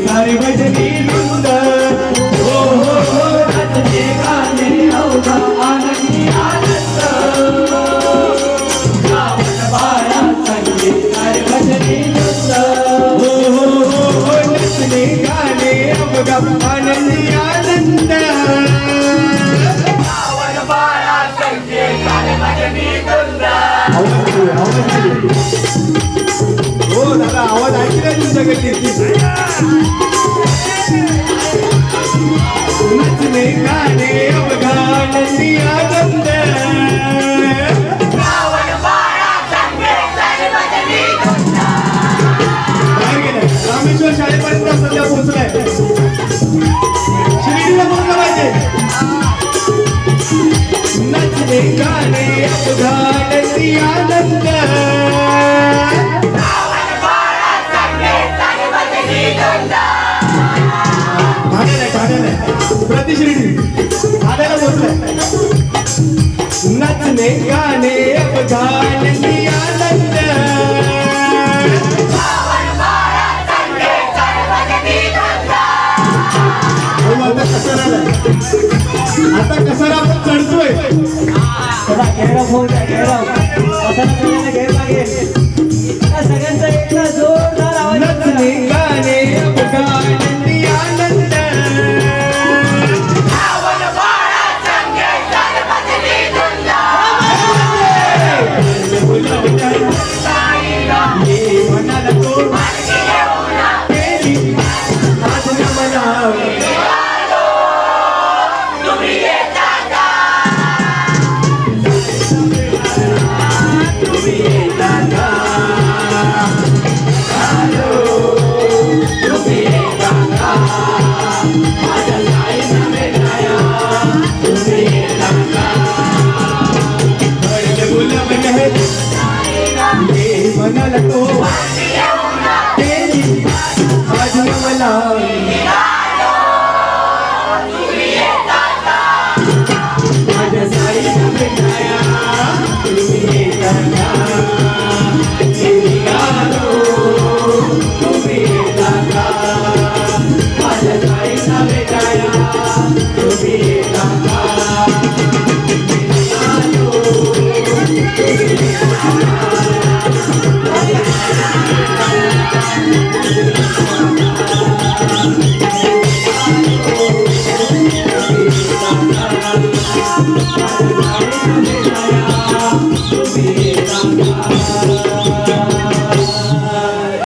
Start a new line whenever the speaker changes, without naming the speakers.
सारे भजनी वृंद हो हो हो नाचते गाणे अवघा आनंदी आनंद श्रावण बाळा संगे सारे भजनी वृंद हो हो हो हो नाचते गाणे अवघा आनंदी आनंद श्रावण बाळा संगे सारे भजनी वृंद हो दादा आवाज ऐकला तुमच्या गल्लीत नाचणे गाणे अवघा आनंदी आनंद
श्रावण बाळा संगे सारे भजनी वृंद
बाहेर गेलं रामेश्वर शाळेपर्यंत सध्या पोहोचलाय शिर्डीला पोहोचला पाहिजे नाचणे गाणे अवघा आनंदी आनंद
श्रावण बाळा संगे सारे भजनी वृंद
ठाण्याला प्रति शिर्डी ठाण्याला पोहोचलाय नाचणे गाणे अवघा आनंदी आनंद
श्रावण बाळा संगे सारे भजनी वृंद
आता कसारा आपण चढतोय
चला घेराव होऊ द्या घेराव असं करायला घेर लागेल सगळ्यांचा एकदा जोरदार आवाज
नाचणे गाणे अवघा आनंदी आनंद
श्रावण बाळा संगे सारे भजनी वृंद
ये मनाला तो
आणखी येऊन
केली आज न मनावी
तुम्ही येता का
तुम्ही येता का आलो तुम्ही येता का माझ्या साईला भेटाया तुम्ही येता का बडे गुलाब है ये मनाला तो
आणखी येऊन
केली आज न मनावी